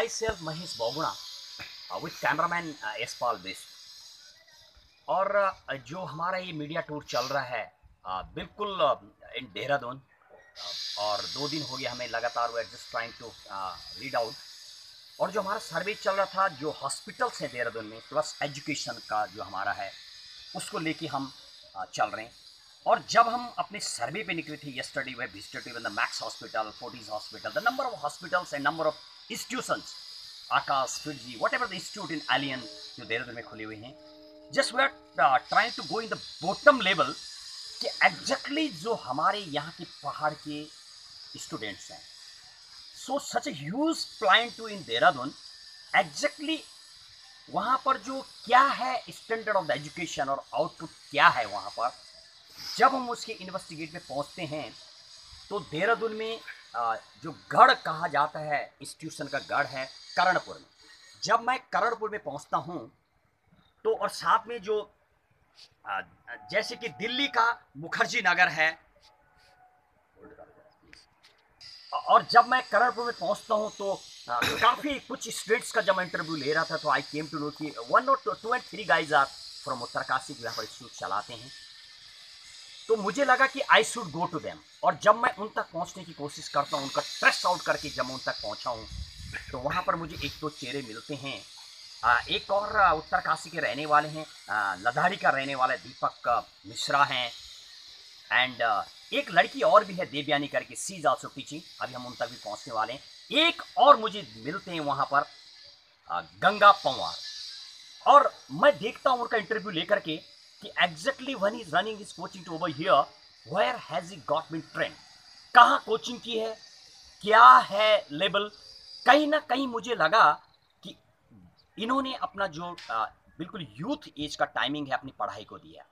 Myself Mahesh Boguna with cameraman Yashpal best. और जो हमारा ये मीडिया टूर चल रहा है बिल्कुल इन देहरादून, और 2 दिन हो गया हमें लगातार we are just trying to read out. और जो हमारा सर्वे चल रहा था जो हॉस्पिटल्स हैं देहरादून में प्लस एजुकेशन का जो हमारा है उसको लेके हम चल रहे हैं। और जब हम अपने सर्वे पे निकले थे yesterday we visited even the Max Hospital, Fortis Hospital, the number of hospitals and number of institutions, Akash, Fiji, whatever the institute in Alien जो देहरादून में खुले हुए हैं, just we are trying to go in the bottom level कि exactly जो हमारे यहाँ के पहाड़ के स्टूडेंट्स हैं, so such a huge plan to in Dehradun, exactly वहाँ पर जो क्या है स्टैंडर्ड ऑफ द एजुकेशन और आउटपुट क्या है वहाँ पर, जब हम उसके इन्वेस्टिगेट में पहुँचते हैं तो देहरादून में जो गढ़ कहा जाता है इंस्टीट्यूशन का गढ़ है करणपुर में। जब मैं करणपुर में पहुँचता हूँ तो और साथ में जो जैसे कि दिल्ली का मुखर्जी नगर है, और जब मैं करणपुर में पहुँचता हूँ तो काफ़ी कुछ स्टूडेंट्स का जब मैं इंटरव्यू ले रहा था तो आई केम टू नो कि 1 और 2 and 3 guys are from Uttarkashi जो यहाँ पर इंस्टीट्यूट चलाते हैं। तो मुझे लगा कि I should go to them, और जब मैं उन तक पहुंचने की कोशिश करता हूं, उनका ट्रेस आउट करके जब मैं उन तक पहुंचा हूं तो वहां पर मुझे 1-2 चेहरे मिलते हैं। एक और उत्तरकाशी के रहने वाले हैं, लदारी का रहने वाला दीपक मिश्रा हैं, एंड एक लड़की और भी है देवयानी करके, सी इज आल्सो टीचिंग, अभी हम उन तक भी पहुंचने वाले हैं। एक और मुझे मिलते हैं वहां पर गंगा पंवार, और मैं देखता हूं उनका इंटरव्यू लेकर के कि exactly when he is running his coaching to over here, where has he got been trained, कहाँ कोचिंग की है, क्या है लेवल। कहीं ना कहीं मुझे लगा कि इन्होंने अपना जो बिल्कुल यूथ एज का टाइमिंग है अपनी पढ़ाई को दिया।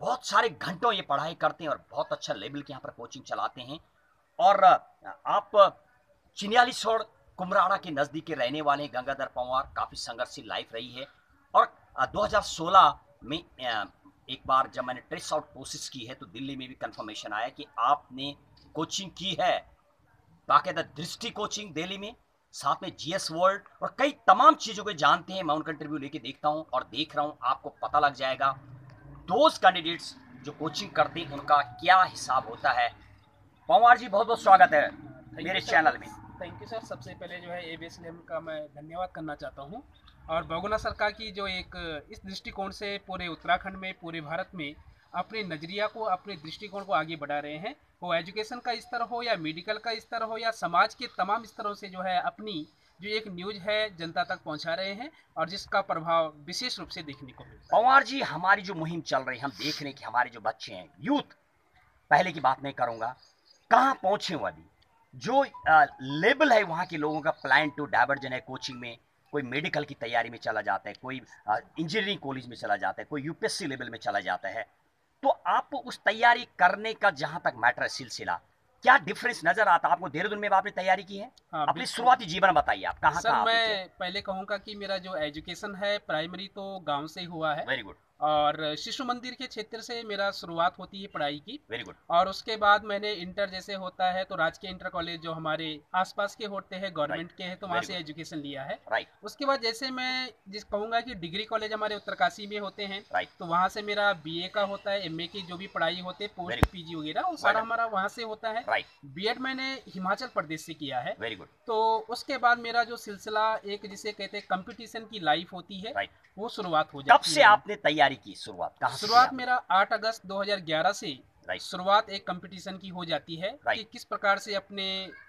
बहुत सारे घंटों ये पढ़ाई करते हैं और बहुत अच्छा लेवल के यहाँ पर कोचिंग चलाते हैं। और आप चिन्यालीसौड़ कुमराड़ा के नज़दीक के रहने वाले हैं गंगाधर पंवार, काफ़ी संघर्षशील लाइफ रही है। और 2016 में एक बार जब मैंने ट्रेस आउट कोशिश की है तो दिल्ली में भी कंफर्मेशन आया कि आपने कोचिंग की है, बाकायदा दृष्टि कोचिंग दिल्ली में, साथ में जीएस वर्ल्ड और कई तमाम चीज़ों को जानते हैं। मैं उनका इंटरव्यू लेके देखता हूं और देख रहा हूं, आपको पता लग जाएगा दोज कैंडिडेट्स जो कोचिंग करते हैं उनका क्या हिसाब होता है। पंवार जी, बहुत बहुत स्वागत है मेरे चैनल में। Thank you sir. सबसे पहले जो है एबीएस का मैं धन्यवाद करना चाहता हूं, और बहुगुणा सरकार की जो एक इस दृष्टिकोण से पूरे उत्तराखंड में, पूरे भारत में अपने नज़रिया को, अपने दृष्टिकोण को आगे बढ़ा रहे हैं। वो एजुकेशन का स्तर हो या मेडिकल का स्तर हो या समाज के तमाम स्तरों से जो है अपनी जो एक न्यूज़ है जनता तक पहुंचा रहे हैं, और जिसका प्रभाव विशेष रूप से देखने को मिलता है। पंवार जी, हमारी जो मुहिम चल रही है, हम देख रहे हैं कि हमारे जो बच्चे हैं, यूथ, पहले की बात नहीं करूँगा, कहाँ पहुँचे वो अभी, जो लेवल है वहाँ के लोगों का प्लान टू डाइवर्जन है कोचिंग में। कोई मेडिकल की तैयारी में चला जाता है, कोई इंजीनियरिंग कॉलेज में चला जाता है, कोई यूपीएससी लेवल में चला जाता है। तो आप उस तैयारी करने का जहाँ तक मैटर है सिलसिला, क्या डिफरेंस नजर आता आपको देहरादून में आपने तैयारी की है? हाँ, अपनी शुरुआती जीवन बताइए, आप कहाँ सर कहाँ आपने मैं पहले कहूँगा कि मेरा जो एजुकेशन है प्राइमरी तो गांव से ही हुआ है, वेरी गुड, और शिशु मंदिर के क्षेत्र से मेरा शुरुआत होती है पढ़ाई की। वेरी गुड, और उसके बाद मैंने इंटर जैसे होता है तो राजकीय इंटर कॉलेज जो हमारे आसपास के होते हैं, गवर्नमेंट के हैं, तो वहाँ Very से एजुकेशन लिया है। राइट, उसके बाद जैसे मैं जिस कहूँगा कि डिग्री कॉलेज हमारे उत्तरकाशी में होते हैं, राइट, तो वहाँ से मेरा बीए का होता है, एमए की जो भी पढ़ाई होती है, Very पोस्ट good. पीजी वगैरह वो सारा Right. हमारा वहाँ से होता है। राइट, बीएड मैंने हिमाचल प्रदेश से किया है। वेरी गुड, तो उसके बाद मेरा जो सिलसिला एक जिसे कहते हैं कंपटीशन की लाइफ होती है, राइट। वो शुरुआत हो कब जाती से है। आपने तैयारी की शुरुआत, कहाँ से की शुरुआत आपने? मेरा 8 अगस्त 2011 से राइट, शुरुआत एक कंपटीशन की हो जाती है कि राइट। किस प्रकार से अपने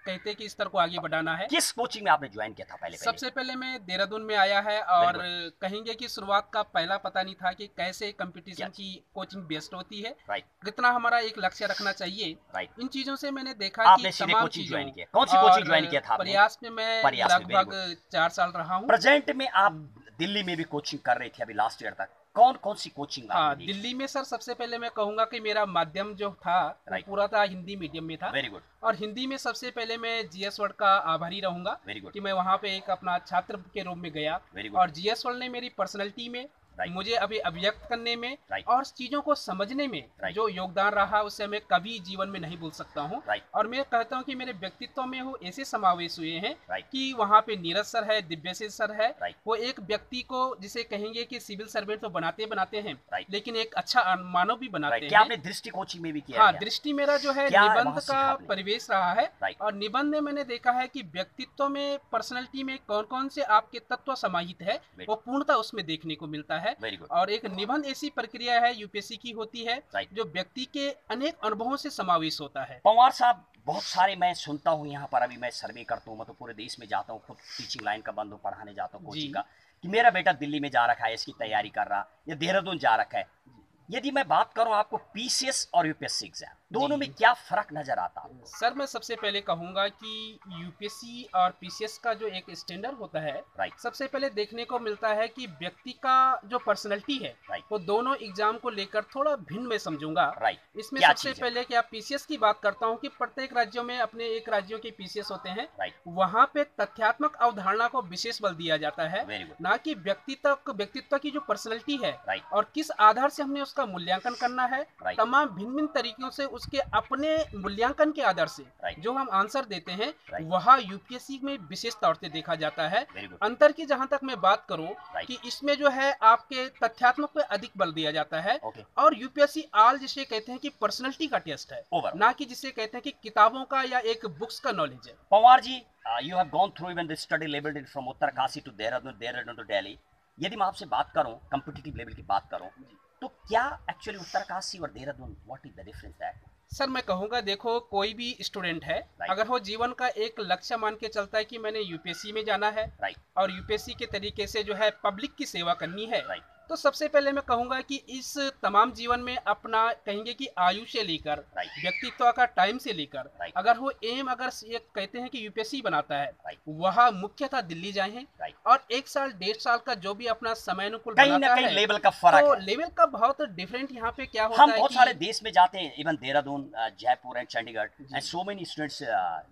कहते कि स्तर को आगे बढ़ाना है। किस कोचिंग में आपने ज्वाइन किया था पहले? सबसे पहले मैं देहरादून में आया है, और Very कहेंगे कि शुरुआत का पहला पता नहीं था कि कैसे कंपटीशन Yes. की कोचिंग बेस्ड होती है, राइट, कितना हमारा एक लक्ष्य रखना चाहिए। राइट। इन चीजों से मैंने देखा आपने कि सीधे तमाम कोचिंग चीजों ज्वाइन किया, कौन सी कोचिंग और ज्वाइन किया था आपने? प्रयास में मैं प्रयास में, very लगभग 4 साल रहा हूँ। प्रेजेंट में आप दिल्ली में भी कोचिंग कर रहे थे अभी लास्ट ईयर तक, कौन कौन सी कोचिंग हाँ, आपने दी? दिल्ली में सर सबसे पहले मैं कहूँगा कि मेरा माध्यम जो था वो Right. पूरा था हिंदी मीडियम में था। वेरी गुड, और हिंदी में सबसे पहले मैं जीएस वर्ल्ड का आभारी रहूंगा वेरी गुड, कि मैं वहाँ पे एक अपना छात्र के रूप में गया, वेरी गुड, और जीएस वर्ल्ड ने मेरी पर्सनैलिटी में मुझे अभी अभिव्यक्त करने में Right. और चीजों को समझने में Right. जो योगदान रहा उसे मैं कभी जीवन में नहीं भूल सकता हूँ। Right. और मैं कहता हूँ कि मेरे व्यक्तित्व में वो ऐसे समावेश हुए हैं Right. कि वहाँ पे नीरज सर है, दिव्यसेन सर है। Right. वो एक व्यक्ति को जिसे कहेंगे कि सिविल सर्वेंट तो बनाते हैं, Right. लेकिन एक अच्छा मानव भी बनाते क्या हैं। आपने दृष्टि कोचिंग में भी किया? हाँ, क्या? दृष्टि मेरा जो है क्या निबंध वहाँ सीखा का आपने? परिवेश रहा है। Right. और निबंध में मैंने देखा है कि व्यक्तित्व में, पर्सनैलिटी में कौन कौन से आपके तत्व समाहित है वो पूर्णतः उसमें देखने को मिलता है। Very good. और एक निबंध ऐसी प्रक्रिया है यूपीएससी की होती है Right. जो व्यक्ति के अनेक अनुभवों से समावेश होता है। पंवार साहब, बहुत सारे मैं सुनता हूँ यहाँ पर, अभी मैं सर्वे करता हूँ, मैं तो पूरे देश में जाता हूँ, खुद टीचिंग लाइन का बंद हूँ, पढ़ाने जाता हूँ कोचिंग का, कि मेरा बेटा दिल्ली में जा रखा है, इसकी तैयारी कर रहा, या देहरादून जा रखा है। यदि मैं बात करूं आपको पीसीएस और यूपीएससी एग्जाम दोनों में क्या फर्क नजर आता है? सर, मैं सबसे पहले कहूंगा कि यूपीएससी और पीसीएस का जो एक स्टैंडर्ड होता है, राइट, सबसे पहले देखने को मिलता है कि व्यक्ति का जो पर्सनैलिटी है, राइट, वो दोनों एग्जाम को लेकर थोड़ा भिन्न मैं समझूंगा। राइट, इसमें क्या सबसे चीज़ है? पहले कि आप पीसीएस की बात करता हूँ कि प्रत्येक राज्यों में अपने एक राज्यों के पीसीएस होते हैं, राइट, वहां पे तथ्यात्मक अवधारणा को विशेष बल दिया जाता है, वेरी गुड, ना कि व्यक्तित्व की जो पर्सनैलिटी है राइट, और किस आधार से हमने उसका मूल्यांकन करना है। राइट, तमाम भिन्न भिन्न तरीकों से उसके अपने मूल्यांकन के आधार से राइट, जो हम आंसर देते हैं राइट, वह यूपीएससी में विशेष तौर से देखा जाता है। वेरी गुड, अंतर की जहां तक मैं बात करूं राइट, कि इसमें जो है आपके तथ्यात्मक पे अधिक बल दिया जाता है, ओके, और यूपीएससी आल जिसे कहते हैं कि पर्सनैलिटी का टेस्ट है, ओवर, ना कि जिसे कहते हैं कि किताबों का या एक बुक्स का नॉलेज है। पंवार जी, you have gone through even the study level from Uttarkashi to Dehradun, Dehradun to Delhi. यदि मैं आपसे बात करूं, कॉम्पिटिटिव लेवल की बात करूं, तो क्या एक्चुअली उत्तरकाशी और Dehradun, what is the difference that? Sir, मैं कहूंगा, देखो, कोई भी स्टूडेंट है, Right. अगर वो जीवन का एक लक्ष्य मान के चलता है कि मैंने यूपीएससी में जाना है, राइट, और यूपीएससी के तरीके से जो है पब्लिक की सेवा करनी है, राइट, तो सबसे पहले मैं कहूंगा कि इस तमाम जीवन में अपना कहेंगे कि आयु से लेकर, राइट, व्यक्तित्व का टाइम से लेकर, राइट, अगर वो एम अगर ये कहते हैं कि यूपीएससी बनाता है, राइट, वह मुख्यतः दिल्ली जाए हैं, राइट, और 1 साल 1.5 साल का जो भी अपना समय अनुकूल कहीं ना बनाता कहीं है, लेवल का फर्क तो है। लेवल का बहुत डिफरेंट यहाँ पे क्या होता हम है बहुत कि सारे देश में जाते हैं, even Dehradun, Jaipur and Chandigarh, and so many students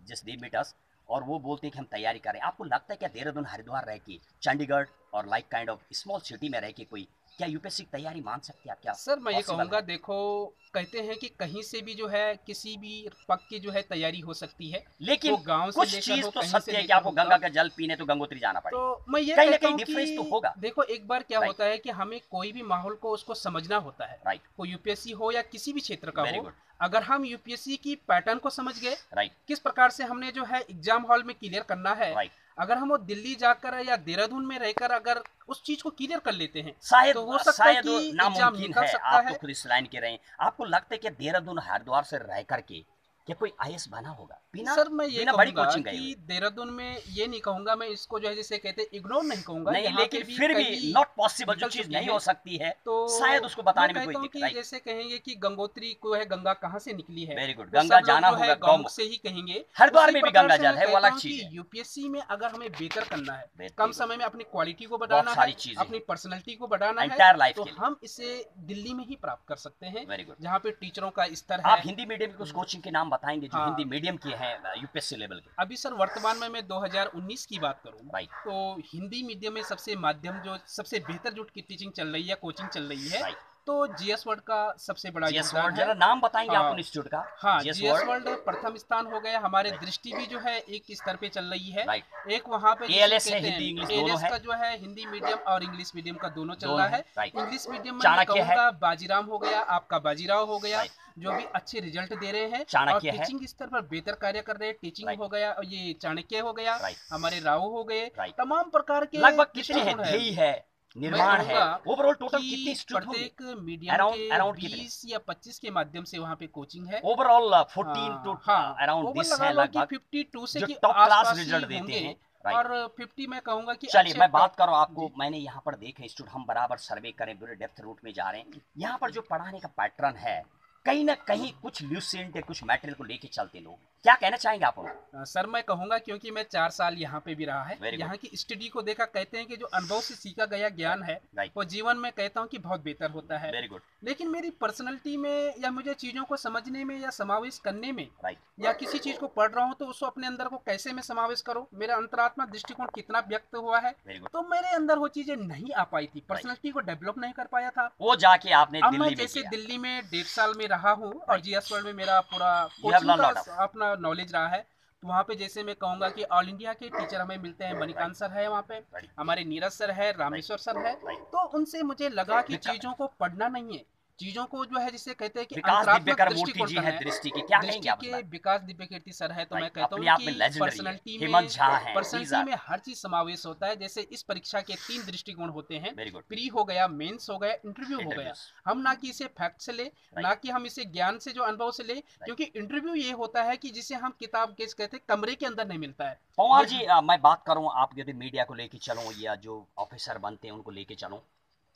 just they meet us, और वो बोलते हैं कि हम तैयारी कर रहे हैं। आपको लगता है क्या देहरादून, हरिद्वार रह के, चंडीगढ़ और like kind of small city में रह के कोई क्या यूपीएससी की तैयारी मान सकते हैं आप? क्या सर, मैं ये possible कहूँगा, है? देखो, कहते हैं कि कहीं से भी जो है किसी भी पग की जो है तैयारी हो सकती है, लेकिन वो गांव से कुछ लेकर चीज हो, तो कहीं सत्य से है कि लेकर आपको हो, गंगा का जल पीने तो गंगोत्री जाना पड़ेगा। तो मैं ये कहीं ना कहता कहीं हूँ डिफरेंस तो कि होगा। देखो, एक बार क्या Right. होता है कि हमें कोई भी माहौल को उसको समझना होता है, राइट, वो यूपीएससी हो या किसी भी क्षेत्र का वेरी हो। गुड, अगर हम यूपीएससी की पैटर्न को समझ गए, राइट, किस प्रकार से हमने जो है एग्जाम हॉल में क्लियर करना है, राइट, अगर हम वो दिल्ली जाकर या देहरादून में रहकर अगर उस चीज को क्लियर कर लेते हैं, शायद तो हो सकता है शायद कि वो एग्जाम नामुमकिन निकल है। सकता आप है। तो खुद इस लाइन के रहे हैं, आपको लगता है कि देहरादून, हरिद्वार से रह करके क्या कोई आईएएस बना होगा बिना सर, मैं ये बिना बड़ी कहूंगा कोचिंग गए हुए? कि देहरादून में ये नहीं कहूंगा मैं इसको जो है जिसे कहते हैं इग्नोर नहीं कहूंगा, नहीं, यहाँ लेकिन पे भी फिर भी कई नॉट पॉसिबल, जो निकल चीज चुके नहीं हैं। हो सकती है तो शायद उसको मैं बताने में कहता कोई हूँ दिक्कत। कि राइट, जैसे कहेंगे कि गंगोत्री को है, गंगा कहाँ से निकली है, वेरी गुड, तो गंगा सब लोग जाना जो है होगा गौमुख गौमुख। से ही कहेंगे। हरिद्वार उसी में भी प्रकार गंगा से जल मैं है, वो कहता अलग हूँ चीज कि है। यूपीएससी में अगर हमें बेहतर करना है, Very कम good. समय में अपनी क्वालिटी को बहुत बढ़ाना सारी है, चीजें अपनी पर्सनैलिटी को बढ़ाना है, एंटायर लाइफ तो के लिए। हम इसे दिल्ली में ही प्राप्त कर सकते हैं, वेरी गुड। जहाँ पे टीचरों का स्तर है। आप हिंदी मीडियम की कुछ कोचिंग के नाम बताएंगे जो हाँ। हिंदी मीडियम की है यूपीएससी लेवल के? अभी सर वर्तमान में मैं 2019 की बात करूं, राइट, तो हिंदी मीडियम में सबसे माध्यम जो सबसे बेहतर जो की टीचिंग चल रही है, कोचिंग चल रही है, राइट, तो जीएस वर्ल्ड का सबसे बड़ा जीएस योगदान वर्ल्ड, है। जरा नाम बताएंगे आप हाँ। उन इंस्टीट्यूट का? हाँ, जीएस जीएस वर्ल्ड, वर्ल्ड प्रथम स्थान हो गया। हमारे Right. दृष्टि भी जो है एक स्तर पे चल रही है। राइट, एक वहाँ पे जिसे ALS है, कहते हिंदी हैं, इंग्लिश दोनों ALS है। का जो है हिंदी मीडियम और इंग्लिश मीडियम का दोनों चल दोनों रहा है, है। राइट। इंग्लिश मीडियम में मैं चाणक्य है। कहूँगा बाजीराम हो गया, आपका बाजीराव हो गया, राइट, जो भी अच्छे रिजल्ट दे रहे हैं और चाणक्य है। टीचिंग स्तर पर बेहतर कार्य कर रहे हैं। टीचिंग राइट, हो गया, और ये चाणक्य हो गया, राइट, हमारे राव हो गए, राइट। तमाम प्रकार के लगभग कितने हैं? दृष्टिकोण हैं। ध्येय है, निर्माण है, कहूँगा ओवरऑल टोटल कि कितने इंस्टीट्यूट होंगे? प्रत्येक मीडियम अराउंड के कितने? 20 या 25 के माध्यम से वहाँ पे कोचिंग है। ओवरऑल 14 टू हाँ, अराउंड ओवर दिस लगा है लो कि लगभग 52 से जो कि टॉप क्लास आसपास ही रिजल्ट देते होंगे, हैं। राइट, और 50 मैं कहूँगा कि चलिए अच्छे मैं बात टॉप। करूं आपको, जी। मैंने यहाँ पर देखे इंस्टीट्यूट, हम बराबर सर्वे करें, पूरे डेप्थ रूट में जा रहे हैं। यहाँ पर जो पढ़ाने का पैटर्न है, कहीं ना कहीं कुछ ल्यूसेंट है, कुछ मटेरियल को लेके चलते लोग। क्या कहना चाहेंगे आप उनको? सर मैं कहूँगा क्योंकि मैं 4 साल यहाँ पे भी रहा है, Very good. यहाँ की स्टडी को देखा, कहते हैं कि जो अनुभव से सीखा गया ज्ञान है Right. वो जीवन में कहता हूँ कि बहुत बेहतर होता है। Very good. लेकिन मेरी पर्सनैलिटी में या मुझे चीज़ों को समझने में या समावेश करने में राइट। या किसी चीज़ को पढ़ रहा हूँ तो उसको अपने अंदर को कैसे मैं समावेश करूँ, मेरा अंतरात्मा दृष्टिकोण कितना व्यक्त हुआ है, वेरी गुड। तो मेरे अंदर वो चीज़ें नहीं आ पाई थी, पर्सनैलिटी को डेवलप नहीं कर पाया था। वो जाके आपने अब दिल्ली मैं में जैसे किया। दिल्ली में 1.5 साल में रहा हूँ और Right. जीएस वर्ल्ड में मेरा पूरा You have coaching learned lot का अपना नॉलेज रहा है, तो वहाँ पे जैसे मैं कहूँगा कि ऑल इंडिया के टीचर हमें मिलते हैं, मणिकांत सर है वहाँ पे, Right. हमारे नीरज सर है, रामेश्वर सर है, Right. तो उनसे मुझे लगा कि विका- चीज़ों को पढ़ना नहीं है, चीज़ों को जो है जिसे कहते हैं कि विकास अंतरात्मक दिव्यकर मूर्ति दृष्टिकोण जी करना हैं है। दृष्टि की, क्या दृष्टि कहेंगे आप? के विकास दिव्यकीर्ति सर है, तो मैं Right. कहता अपने हूँ आप में कि legendary है। पर्सनैलिटी हेमंत झा हैं, में पर्सनैलिटी Caesar। में हर चीज समावेश होता है। जैसे इस परीक्षा के 3 दृष्टिकोण होते हैं, वेरी गुड। प्री हो गया, मेंस हो गया, इंटरव्यू हो गया। Interviews। हम ना कि इसे फैक्ट से ले, ना कि हम इसे ज्ञान से जो अनुभव से ले, क्योंकि इंटरव्यू ये होता है कि जिसे हम किताब के कहते हैं कमरे के अंदर नहीं मिलता है। पवार जी, मैं बात करूं, आप यदि मीडिया को लेके चलो या जो ऑफिसर बनते हैं उनको लेके चलो,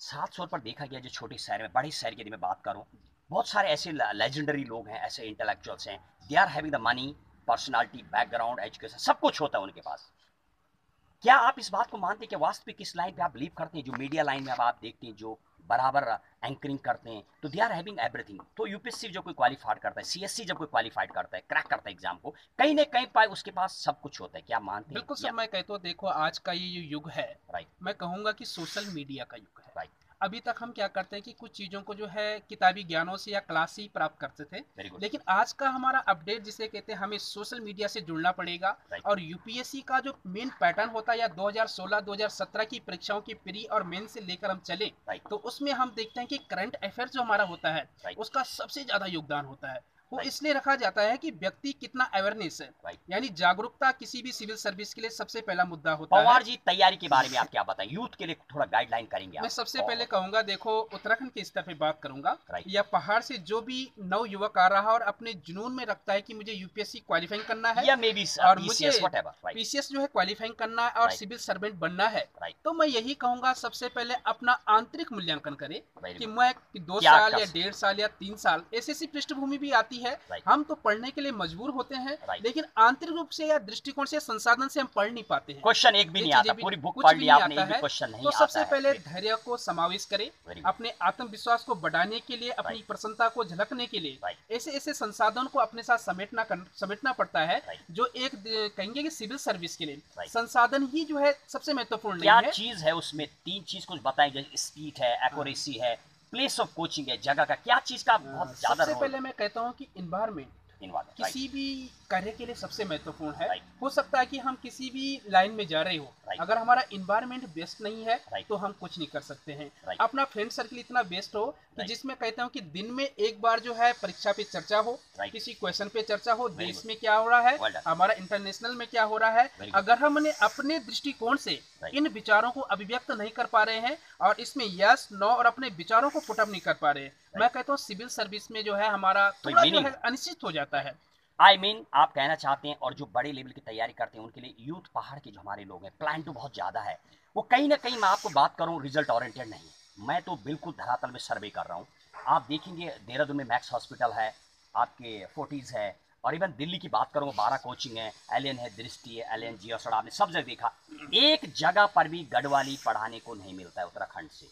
साफ तौर पर देखा गया जो छोटे शहर में, बड़े शहर की यदि मैं बात करूं, बहुत सारे ऐसे लेजेंडरी लोग हैं, ऐसे इंटेलेक्चुअल्स हैं, they are having the money, personality, background, education, सब कुछ होता है उनके पास। क्या आप इस बात को मानते हैं कि वास्तविक इस लाइन पे आप बिलीव करते हैं, जो मीडिया लाइन में अब आप देखते हैं जो बराबर एंकरिंग करते हैं, तो दे आर हैविंग एवरीथिंग। तो यूपीएससी जो कोई क्वालिफाइड करता है, सीएससी जब कोई क्वालिफाइड करता है, क्रैक करता है एग्जाम को, कहीं ना कहीं पाए उसके पास सब कुछ होता है, क्या मानते हैं? बिल्कुल सर, मैं कहता हूँ देखो आज का ये जो युग है, राइट। मैं कहूँगा कि सोशल मीडिया का युग है। राइट। अभी तक हम क्या करते हैं कि कुछ चीज़ों को जो है किताबी ज्ञानों से या क्लास से ही प्राप्त करते थे, वेरी गुड। लेकिन आज का हमारा अपडेट जिसे कहते हैं हमें सोशल मीडिया से जुड़ना पड़ेगा। Right. और यूपीएससी का जो मेन पैटर्न होता है या 2016-2017 की परीक्षाओं की प्री और मेन से लेकर हम चले, राइट। तो उसमें हम देखते हैं कि करंट अफेयर जो हमारा होता है Right. उसका सबसे ज़्यादा योगदान होता है। वो Right. इसलिए रखा जाता है कि व्यक्ति कितना अवेयरनेस है, Right. यानी जागरूकता किसी भी सिविल सर्विस के लिए सबसे पहला मुद्दा होता है। पवार जी, तैयारी के बारे में आप क्या बताएं, यूथ के लिए थोड़ा गाइडलाइन करेंगे आप? मैं सबसे पहले कहूंगा, देखो उत्तराखंड के स्तर पे बात करूंगा, Right. या पहाड़ से जो भी नव युवक आ रहा है और अपने जुनून में रखता है कि मुझे यूपीएससी क्वालिफाइंग करना है या मे बी और मुझे मुझे व्हाटएवर, राइट, पीसीएस जो है क्वालिफाइंग करना है और Right. सिविल सर्वेंट बनना है, राइट, तो मैं यही कहूंगा सबसे पहले अपना आंतरिक मूल्यांकन करे Very कि good. मैं 2 क्या साल कर या सकते 1.5 साल या 3 साल एसएससी पृष्ठभूमि भी आती है, Right. हम तो पढ़ने के लिए मजबूर होते हैं, Right. लेकिन आंतरिक रूप से या दृष्टिकोण से संसाधन से हम पढ़ नहीं पाते हैं। क्वेश्चन एक भी ये नहीं आता, चीजें भी पूरी बुक कुछ पढ़ भी लिया नहीं आपने, आता एक भी है। क्वेश्चन नहीं तो आता सबसे है। पहले Very धैर्य को समावेश करें, good. अपने आत्मविश्वास को बढ़ाने के लिए, अपनी Right. प्रसन्नता को झलकने के लिए Right. ऐसे ऐसे संसाधन को अपने साथ समेटना पड़ता है, Right. जो एक कहेंगे कि सिविल सर्विस के लिए Right. संसाधन ही जो है सबसे महत्वपूर्ण क्या नहीं है। चीज है उसमें? 3 चीज कुछ बताएं, जैसे स्पीड है, एक्यूरेसी है, प्लेस ऑफ कोचिंग है, जगह का, क्या चीज का बहुत ज्यादा सबसे रोल? पहले मैं कहता हूँ कि इन्वायरमेंट इन्वायरमेंट, किसी भी कार्य के लिए सबसे महत्वपूर्ण है। Right. हो सकता है कि हम किसी भी लाइन में जा रहे हो, Right. अगर हमारा इन्वायरमेंट बेस्ट नहीं है Right. तो हम कुछ नहीं कर सकते हैं। Right. अपना फ्रेंड सर्कल इतना बेस्ट हो कि Right. जिसमें कहता हूँ कि दिन में एक बार जो है परीक्षा पे चर्चा हो, Right. किसी क्वेश्चन पे चर्चा हो, Very देश good. में क्या हो रहा है, Well done. हमारा इंटरनेशनल में क्या हो रहा है। Very good. अगर हमने अपने दृष्टिकोण से Right. इन विचारों को अभिव्यक्त नहीं कर पा रहे हैं और इसमें यस नो और अपने विचारों को पुटअप नहीं कर पा रहे हैं, मैं कहता हूँ सिविल सर्विस में जो है हमारा थोड़ा जो meaning है अनिश्चित हो जाता है। आई मीन आप कहना चाहते हैं, और जो बड़े लेवल की तैयारी करते हैं उनके लिए यूथ पहाड़ के जो हमारे लोग हैं, प्लान तो बहुत ज़्यादा है, वो कहीं ना कहीं, मैं आपको बात करूं, रिजल्ट ओरिएंटेड नहीं है। मैं तो बिल्कुल धरातल में सर्वे कर रहा हूं। आप देखेंगे देहरादून में मैक्स हॉस्पिटल है, आपके फोर्टीज़ है, और इवन दिल्ली की बात करूँ 12 कोचिंग है, एलियन है, दृष्टि है, एलियन जियोसड़, आपने सब जगह देखा, एक जगह पर भी गढ़वाली पढ़ाने को नहीं मिलता है उत्तराखंड से।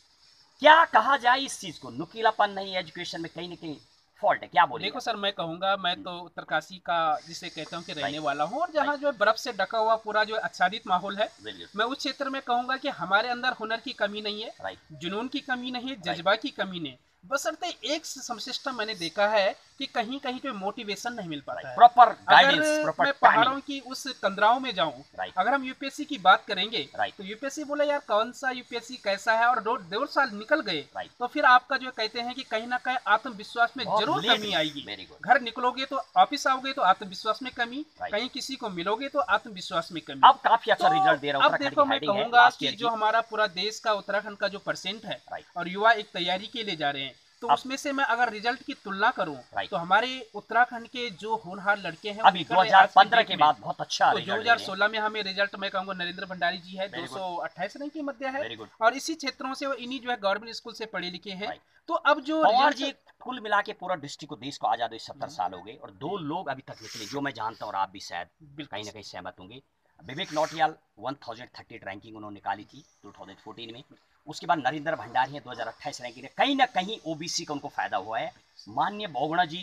क्या कहा जाए इस चीज़ को? नुकीलापन नहीं, एजुकेशन में कहीं ना कहीं फॉल्ट है, क्या बोलिए? देखो सर, मैं कहूँगा, मैं तो उत्तरकाशी का जिसे कहता हूँ कि रहने Right. वाला हूँ, और जहाँ जो है बर्फ से ढका हुआ पूरा जो आच्छादित माहौल है, Very good. मैं उस क्षेत्र में कहूँगा कि हमारे अंदर हुनर की कमी नहीं है, Right. जुनून की कमी नहीं है, जज्बा की कमी नहीं, बशर्ते एक सिस्टम मैंने देखा है कि कहीं कहीं पे मोटिवेशन नहीं मिल पाता है। प्रॉपर अगर गाइडेंस, प्रॉपर मैं पहाड़ों टाइमिंग। की उस कंदराओं में जाऊं, Right. अगर हम यूपीएससी की बात करेंगे, Right. तो यूपीएससी बोला यार कौन सा यूपीएससी कैसा है, और 2 साल निकल गए, Right. तो फिर आपका जो कहते हैं कि कहीं ना कहीं आत्मविश्वास में बहुत जरूर late कमी है। आएगी। Very good. घर निकलोगे तो, ऑफिस आओगे तो आत्मविश्वास में कमी, Right. कहीं किसी को मिलोगे तो आत्मविश्वास में कमी। अब काफी अच्छा रिजल्ट दे रहा है अब उत्तराखंड देखो, की मैं हेडिंग है कहूंगा लास्ट कि ईयर जो की। हमारा पूरा देश का उत्तराखंड का जो परसेंट है Right. और युवा एक तैयारी के लिए जा रहे हैं, तो अब उसमें से मैं अगर रिजल्ट की तुलना करूं राइट, तो हमारे उत्तराखंड के जो होनहार लड़के हैं वो अभी निकल रहे हैं आज की 2015 डेट के में। बाद बहुत अच्छा तो रिजल्ट दे रहे हैं। 2016 में हमें रिजल्ट मैं कहूँगा नरेंद्र भंडारी जी है, वेरी गुड, 228 रैंक की मध्य है, वेरी गुड, और इसी क्षेत्रों से वो इन्हीं जो है गवर्नमेंट स्कूल से पढ़े लिखे हैं। राइट। तो अब जो पवार रिजल्ट जी कुल मिला के पूरा डिस्ट्रिक्ट को, देश को आजाद हुए 70 साल हो गए और 2 लोग अभी तक निकले जो मैं जानता हूँ और आप भी शायद बिल्कुल कहीं ना कहीं सहमत होंगे। विवेक नौटियाल 1030 रैंकिंग उन्होंने निकाली थी 2014 में। उसके बाद नरेंद्र भंडारी हैं 2028 रैंकिंग, कहीं ना कहीं ओबीसी का उनको फायदा हुआ है। माननीय बहुगुणा जी,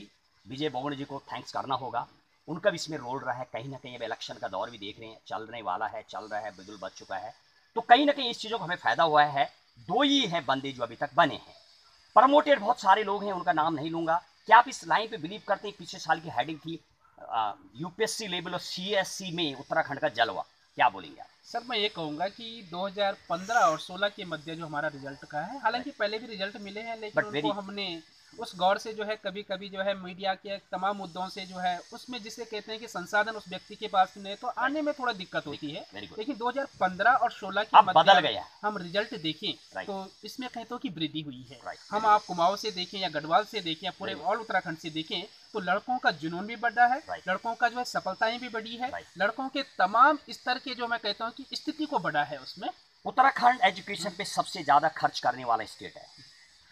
विजय बहुगुणा जी को थैंक्स करना होगा, उनका भी इसमें रोल रहा है। कहीं ना कहीं अब इलेक्शन का दौर भी देख रहे हैं, चलने वाला है, चल रहा है, बिल्कुल बच चुका है, तो कहीं ना कहीं इस चीज़ों को हमें फायदा हुआ है। 2 ही हैं बंदे जो अभी तक बने हैं, प्रमोटेड बहुत सारे लोग हैं, उनका नाम नहीं लूंगा। क्या आप इस लाइन पे बिलीव करते हैं? पिछले साल की हेडिंग थी यूपीएससी लेवल और सीएससी में उत्तराखंड का जलवा, क्या बोलेंगे आप? सर मैं ये कहूँगा कि 2015 और 16 के मध्य जो हमारा रिजल्ट का है, हालांकि पहले भी रिजल्ट मिले हैं लेकिन बट उनको वेरी हमने उस गौर से जो है कभी कभी जो है मीडिया के तमाम मुद्दों से जो है उसमें जिसे कहते हैं कि संसाधन उस व्यक्ति के पास नहीं, तो आने में थोड़ा दिक्कत होती है। वेरी गुड, लेकिन 2015 और 16 के अब मध्य बदल गया है। हम रिजल्ट देखें राइट, तो इसमें कहते हो कि वृद्धि हुई है। राइट, हम आप कुमाऊं से देखें या गढ़वाल से देखें या पूरे वेरी ऑल उत्तराखंड से देखें तो लड़कों का जुनून भी बढ़ा है, राइट, लड़कों का जो है सफलताएं भी बढ़ी है, राइट। लड़कों के तमाम स्तर के जो मैं कहता हूँ कि स्थिति को बढ़ा है उसमें। उत्तराखंड एजुकेशन पे सबसे ज्यादा खर्च करने वाला स्टेट है,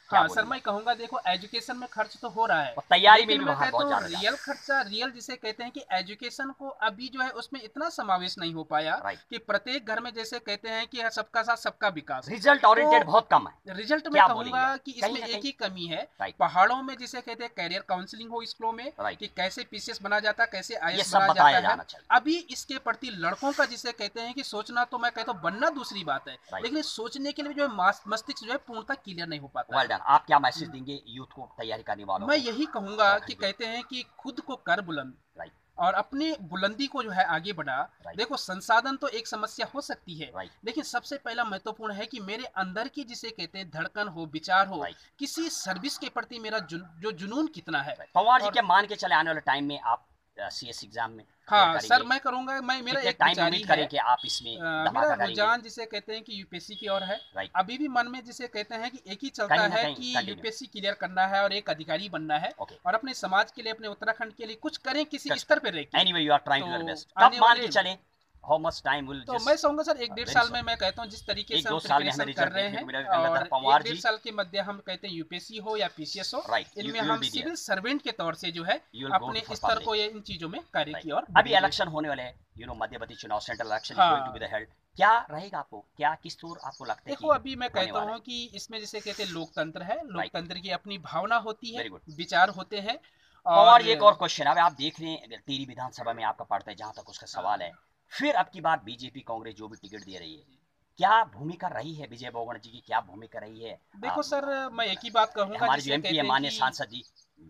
क्या हाँ सर बोलेंगे? मैं कहूँगा देखो एजुकेशन में खर्च तो हो रहा है, और तैयारी में लेकिन भी मैं वहाँ कहता बहुत हूँ ज्यादा जा रियल खर्चा, रियल जिसे कहते हैं कि एजुकेशन को अभी जो है उसमें इतना समावेश नहीं हो पाया राइट, कि प्रत्येक घर में जैसे कहते हैं कि सबका साथ सबका विकास। रिजल्ट तो ओरिएंटेड बहुत कम है, रिजल्ट में क्या बोलेंगे कहूंगा आप? कि कहीं इसमें ना एक कहीं ही कमी है, राइट, पहाड़ों में जिसे कहते हैं कैरियर काउंसलिंग हो स्कूलों में राइट, कि कैसे पीसीएस बना जाता है, कैसे ये आईएएस सब बना बताया जाता है। जाना चाहिए। अभी इसके प्रति लड़कों का जिसे कहते हैं कि सोचना, तो मैं कहता हूँ बनना दूसरी बात है, राइट, लेकिन सोचने के लिए जो है मस्तिष्क जो है पूर्णतः क्लियर नहीं हो पाता वेल है। डन। आप क्या मैसेज देंगे यूथ को, तैयारी करने वालों मैं को यही कहूंगा कि उत्तराखंड के? कहते हैं कि खुद को कर बुलंद राइट, और अपनी बुलंदी को जो है आगे बढ़ा। राइट, देखो संसाधन तो एक समस्या हो सकती है, राइट, लेकिन सबसे पहला महत्वपूर्ण है कि मेरे अंदर की जिसे कहते हैं धड़कन हो, विचार हो, राइट, किसी सर्विस के प्रति मेरा जो जुनून कितना है। राइट। पवार जी और क्या मान के चले आने वाले टाइम में आप सीएस एग्जाम में क्लियर हाँ सर करेंगे? मैं करूंगा, मैं मेरा कितने एक टाइम विचार उम्मीद ही करें है, कि आप इसमें मेरा धमाका करेंगे? रुझान जिसे कहते हैं कि यूपीएससी की ओर है। राइट, अभी भी मन में जिसे कहते हैं कि एक ही चलता कहीं ना है कहीं कि कंटिन्यू। यूपीएससी क्लियर करना है और एक अधिकारी बनना है ओके, और अपने समाज के लिए, अपने उत्तराखंड के लिए कुछ करें किसी टच स्तर पर रह के। Anyway you are trying to your तो बेस्ट। कब आने मान वाले के चले? हाउ मच टाइम विल तो मैं जस्ट चाहूंगा सर 1-1.5 वेरी साल में शॉर्ट, मैं कहता हूँ जिस तरीके एक से दो हम साल में हमें प्रिपरेशन कर रिजल्ट रहे देखने हैं, को मिलेगा। और पवार 1-1.5 जी साल के मध्य हम कहते हैं यूपीएससी हो या पीसीएस हो, राइट, इनमें यू विल हम बी देयर, सिविल सर्वेंट के तौर से जो है यू विल गो अपने फॉर स्तर पब्लिक। को ये इन चीजों में कार्य राइट, की ओर अभी बढ़ेंगे। इलेक्शन होने वाले हैं, मध्यवर्ती चुनाव, central election is going to be the हाँ हेल्ड। क्या रहेगा आपको, क्या किस तोर आपको लगता है देखो कि अभी मैं होने कहता वाला है? हूँ कि इसमें जिसे कहते हैं लोकतंत्र है, राइट, लोकतंत्र की अपनी भावना होती है, वेरी गुड। विचार होते हैं। पवार और जी एक और क्वेश्चन, अब आप देख रहे हैं टिहरी विधानसभा में आपका पड़ता है, जहां तक उसका सवाल है, फिर अब की बार बीजेपी कांग्रेस जो भी टिकट दे रही है, क्या भूमिका रही है विजय बहुगुणा जी की, क्या भूमिका रही है? देखो सर मैं एक ही बात कहूंगा हमारे जो जिसे एमपी कहते है हैं माननीय कि सांसद जी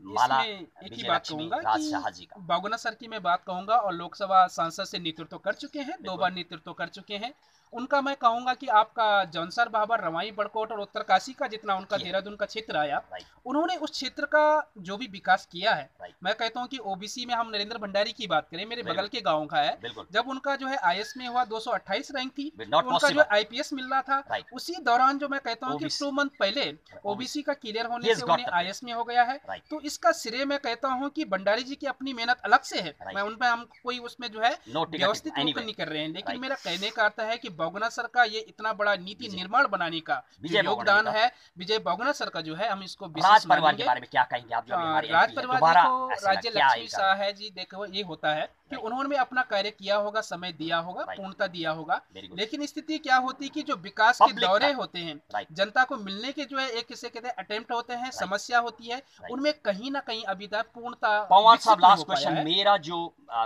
माला इसमें एक ही विजय बात लक्ष्मी कहूंगा राज कि शाह जी का। बागुना सर की मैं बात कहूंगा और लोकसभा सांसद से नेतृत्व कर चुके हैं, 2 बिल्कुल, बार नेतृत्व कर चुके हैं। उनका मैं कहूंगा कि आपका जौनसर बाबर, रवाई बड़कोट और उत्तरकाशी का जितना उनका किया, देहरादून का क्षेत्र आया, राइट, उन्होंने उस क्षेत्र का जो भी विकास किया है, राइट, मैं कहता हूं कि ओबीसी में हम नरेंद्र भंडारी की बात करें, मेरे वेरी बगल गुड, के गांव का है, बिल्कुल, जब उनका जो है आईएएस में हुआ 228 रैंक थी, नॉट तो उनका जो पॉसिबल, आईपीएस मिल रहा था, राइट, उसी दौरान जो मैं कहता हूं कि ओबीसी 2 मंथ पहले ओबीसी ओबीसी का क्लियर ही होने हैज से गॉट उन्हें द आईएएस में हो गया है। राइट, तो इसका श्रेय मैं कहता हूं कि भंडारी जी की अपनी मेहनत अलग से है, राइट, मैं उनपे हम कोई उसमें जो है नो टिकट व्यवस्थित रूप एनीवे, नहीं कर रहे हैं, लेकिन राइट, मेरा कहने का अर्थ है कि बहुगुणा सर का ये इतना बड़ा नीति विजय निर्माण बनाने का जो विजय बहुगुणा जी योगदान का। है, विजय बहुगुणा सर का जो है हम इसको राज विशेष परिवार के मानेंगे। बारे में क्या कहेंगे आप, जो अभी हमारे राज एमपी है, परिवार दोबारा देखो, ऐसा राज्य क्या लक्ष्मी इनका? शाह है जी, देखो ये होता है कि राइट, उन्होंने अपना कार्य किया होगा, समय दिया होगा, राइट, पूर्णता दिया होगा, वेरी गुड, लेकिन स्थिति क्या होती कि जो विकास के पब्लिक दौरे का, होते हैं, राइट, जनता को मिलने के जो है एक किसे कहते हैं अटेम्प्ट होते हैं, राइट, समस्या होती है, राइट। उनमें कहीं ना कहीं अभी तक पूर्णता पवार विकसित साहब नहीं लास्ट हो पाया क्वेश्चन, है। मेरा जो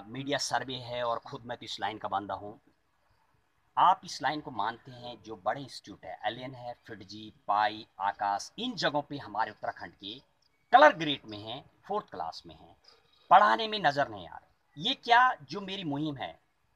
मीडिया सर्वे है और खुद मैं तो इस लाइन का बंदा हूँ, आप इस लाइन को मानते हैं जो बड़े इंस्टीट्यूट है, एलियन है, फिटजी, पाई, आकाश, इन जगहों पे हमारे उत्तराखंड के कलर ग्रेड में हैं, 4th क्लास में हैं, पढ़ाने में नजर नहीं आ रहे, ये क्या जो मेरी मुहिम है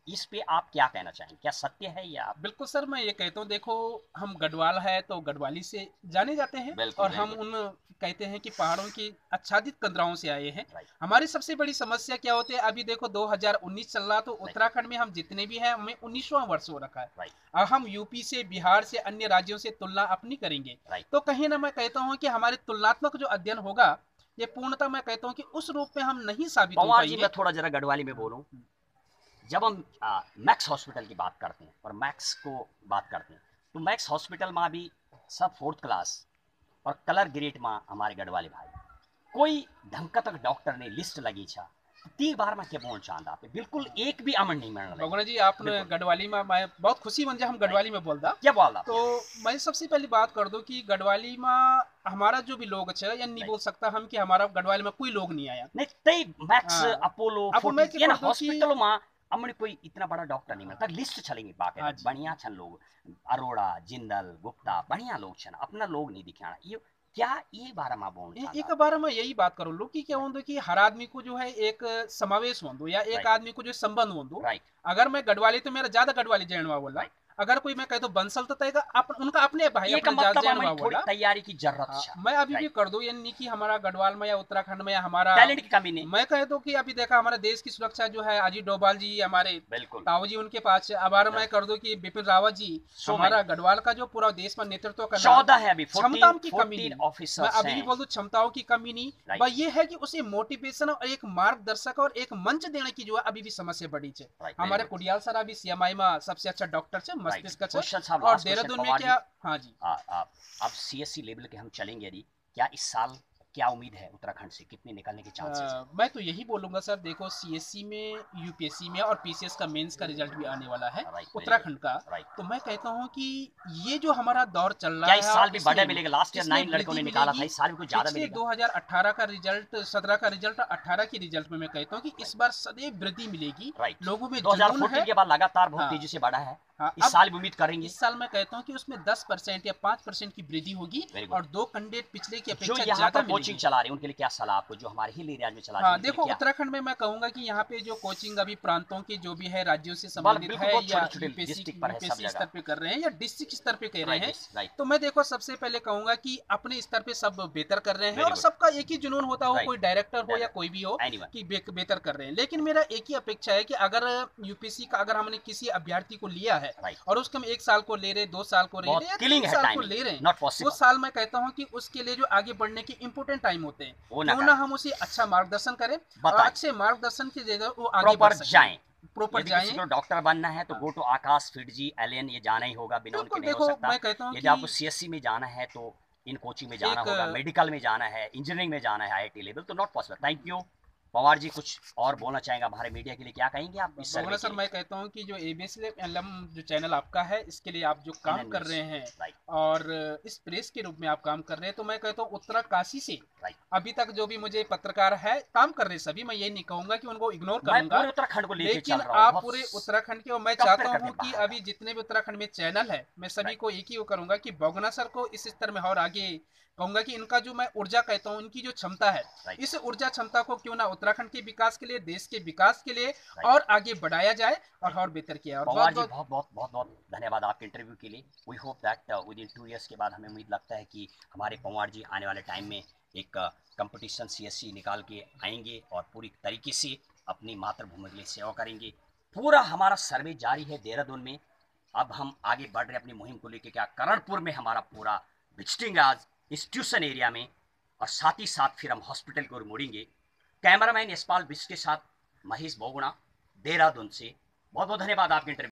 इस पे आप क्या कहना चाहेंगे, क्या सत्य है या? बिल्कुल सर, मैं ये कहता हूँ, देखो हम गढ़वाल है तो गढ़वाली से जाने जाते हैं, बिल्कुल और हम बिल्कुल। उन कहते हैं कि पहाड़ों की आच्छादित कंदराओं से आए हैं। राइट हमारी सबसे बड़ी समस्या क्या होती है, अभी देखो 2019 चल रहा, तो राइट उत्तराखंड में हम जितने भी हैं हमें 19वां वर्ष हो रखा है। राइट और हम यूपी से, बिहार से, अन्य राज्यों से तुलना अपनी करेंगे, राइट। तो कहीं ना मैं कहता हूँ कि हमारे तुलनात्मक जो अध्ययन होगा, ये पूर्णतः मैं कहता हूँ कि उस रूप में हम नहीं साबित हो पवार जी, पाएंगे। मैं थोड़ा जरा गढ़वाली में बोलूं। जब हम मैक्स हॉस्पिटल की बात करते हैं और मैक्स को बात करते हैं, तो मैक्स हॉस्पिटल में भी सब 4th क्लास और कलर ग्रेड में हमारे गढ़वाली भाई कोई ढंग तक डॉक्टर ने लिस्ट लगी छा। 3 बार में क्या बोल चांदा पे बिल्कुल एक भी अमन नहीं मिलने लगी। बगुना जी, आपने बिल्कुल गढ़वाली में, मैं बहुत खुशी बन जाए हम राइट। गढ़वाली में बोलदा। क्या बोल रहा तो मैं सबसे पहले बात कर दूं कि गढ़वाली में हमारा जो भी लोग है, या नहीं राइट। बोल सकता हम कि हमारा गढ़वाली में कोई लोग नहीं आया। नहीं तई मैक्स हाँ, अपोलो अब मैं 40 क्या ये ना कर दूं कि हॉस्पिटल में हमने कोई इतना बड़ा डॉक्टर नहीं मिलता। लिस्ट चलेंगे बाकी हाँ जी, बढ़िया छन लोग, अरोड़ा जिंदल गुप्ता बढ़िया लोग छन, अपना लोग नहीं दिखाना ये क्या ये बारे में बोल एक चाहता। बार मैं यही बात करूँ लो कि क्या होंदो कि हर आदमी को जो है एक समावेश होंदो, या एक राइट आदमी को जो संबंध होंदो। राइट अगर मैं गढ़वाली तो मेरा ज्यादा गढ़वाली जानवा बोला, राइट। अगर कोई मैं कह दो बंसल तो तय उनका अपने भाई ये का अपने मतलब जानवा हमें थोड़ी बोला। तैयारी की जरूरत हाँ, है। मैं अभी भी राइट। कर दूं, यानी कि हमारा गढ़वाल में या उत्तराखंड में या हमारा, टैलेंट की कमी नहीं। मैं कह दूं कि अभी देखा हमारे देश की सुरक्षा जो है अजीत डोभाल जी, हमारे बिल्कुल ताऊ जी, उनके पास है। अब मैं राइट। कर दूं कि बिपिन रावत जी, सो हमारा मैनी गढ़वाल का जो पूरा देश में नेतृत्व करना, 14 है अभी, क्षमताओं की 14 कमी नहीं। मैं ऑफिसर्स अभी भी हैं। बोल दूं, क्षमताओं की कमी नहीं, राइट बस ये है कि उसे मोटिवेशन और एक मार्गदर्शक और एक मंच देने की जो है अभी भी समस्या बड़ी है। राइट वेरी हमारे गुड। कुडियाल सर अभी सीएमआई में सबसे अच्छा डॉक्टर है, राइट मस्तिष्क है। क्वेश्चन साहब, और लास्ट क्वेश्चन देहरादून में पवार जी। क्या, हाँ जी, अब सीएससी लेवल के हम चलेंगे यदि, क्या इस साल क्या उम्मीद है उत्तराखंड से, कितने निकलने के चांसेस हैं? मैं तो यही बोलूंगा सर, देखो सीएससी में, यूपीएससी में और पीसीएस का मेंस का रिजल्ट भी आने वाला है राइट वेरी गुड। उत्तराखंड का। राइट तो मैं कहता हूँ कि ये जो हमारा दौर चल रहा क्या है, इस साल भी बढ़ा इसमें मिलेगा? लास्ट ईयर इसमें 9 लड़कों वृद्धि ने निकाला था, मिलेगी। इस साल भी कुछ ज्यादा पिछले मिलेगा? 2018 का रिजल्ट, 17 का रिजल्ट और 18 की रिजल्ट में मैं कहता हूँ कि इस राइट बार सदैव वृद्धि मिलेगी। राइट। लोगों में जुनून 2014 है। के बाद लगातार बहुत हाँ तेजी से बढ़ा है। हाँ, इस अब साल भी उम्मीद करेंगे। इस साल मैं कहता हूँ कि उसमें 10% या 5% की वृद्धि होगी, वेरी गुड। और 2 कैंडिडेट पिछले की जो अपेक्षा यहाँ ज्यादा पर कोचिंग मिलेगी। चला रहे हैं उनके लिए क्या सलाह आपको, जो हमारे हिल एरिया में चला रहे हैं हाँ, उनके लिए देखो क्या? उत्तराखंड में मैं कहूंगा कि यहाँ पे जो कोचिंग अभी प्रांतों की जो भी है, राज्यों से बल संबंधित बिल्कुल है, बहुत या छोटे छोटे यूपीएससी डिस्ट्रिक्ट पर है सब यूपीएससी स्तर जगह। पे कर रहे हैं या डिस्ट्रिक्ट स्तर पे कर रहे हैं, राइट राइट तो मैं देखो सबसे पहले कहूंगा कि अपने स्तर पे सब बेहतर कर रहे हैं, वेरी और गुड। सबका एक ही जुनून होता हो, राइट कोई डायरेक्टर हो या डायरेक्ट कोई भी हो, एनीवन कि बेहतर कर रहे हैं। लेकिन मेरा एक ही अपेक्षा है कि अगर यूपीएससी का अगर हमने किसी अभ्यर्थी को लिया है, राइट और उसके हम 1 साल को ले रहे, 2 साल को ले बहुत रहे, या किलिंग 3 है साल को टाइमिंग, ले रहे हैं, नॉट वो पॉसिबल। साल मैं कहता हूँ कि उसके लिए जो आगे बढ़ने के इंपोर्टेंट टाइम होते हैं, वो ना क्यों ना करें, हम उसे अच्छा मार्गदर्शन करें, और बताएं, अच्छे मार्गदर्शन की जगह वो आगे बढ़ प्रॉपर सके, जाएं। प्रॉपर यदि किसी जाएं। को डॉक्टर बनना है तो हाँ, गो टू आकाश फिटजी एलियन, ये जाना ही होगा, बिना उनके बिल्कुल, नहीं हो देखो सकता। मैं कहता हूँ यदि कि आपको सीएससी में जाना है तो इन कोचिंग में जाना एक होगा, मेडिकल में जाना है, इंजीनियरिंग में जाना है, आईआईटी लेवल, तो not possible. Thank you. Pawar ji कुछ और बोलना चाहेंगे हमारे मीडिया के लिए, क्या कहेंगे आप इस सर्वे बगुना के सर, लिए? मैं कहता हूँ कि जो एबीएस एलएम जो चैनल आपका है, इसके लिए आप जो काम एनएन कर न्यूज रहे हैं, राइट और इस प्रेस के रूप में आप काम कर रहे हैं, तो मैं कहता हूँ उत्तरकाशी से राइट। अभी तक जो भी मुझे पत्रकार है काम कर रहे सभी, मैं ये नहीं कहूंगा कि उनको इग्नोर मैं करूंगा, पूरे उत्तराखंड को लेके लेकिन चल रहा हूँ, आप बहुत पूरे उत्तराखंड के, और मैं कंपेयर चाहता करके हूँ कि बाहर अभी जितने भी उत्तराखंड में चैनल है, मैं सभी राइट को एक ही वो करूंगा कि बगुना सर को इस स्तर में और आगे कहूंगा कि इनका जो मैं ऊर्जा कहता हूँ, इनकी जो क्षमता है, राइट इस ऊर्जा क्षमता को क्यों ना उत्तराखंड के विकास के लिए, देश के विकास के लिए राइट। और आगे बढ़ाया जाए और बेहतर किया। और पवार जी बहुत बहुत बहुत बहुत बहुत धन्यवाद आपके इंटरव्यू के लिए। We hope that within 2 years के बाद हमें उम्मीद लगता है कि हमारे पवार जी आने वाले टाइम में एक कंपटीशन सीएससी निकाल के आएंगे और पूरी तरीके से अपनी मातृभूमि के लिए सेवा करेंगे। पूरा हमारा सर्वे जारी है देहरादून में। अब हम आगे बढ़ रहे हैं अपनी मुहिम को लेकर। क्या करणपुर में हमारा पूरा विजिटिंग आज इंस्टीट्यूशन एरिया में, और साथ ही साथ फिर हम हॉस्पिटल की ओर मुड़ेंगे। कैमरामैन यशपाल बिस्ट के साथ महेश बोगुणा, देहरादून से। बहुत बहुत धन्यवाद आपके इंटरव्यू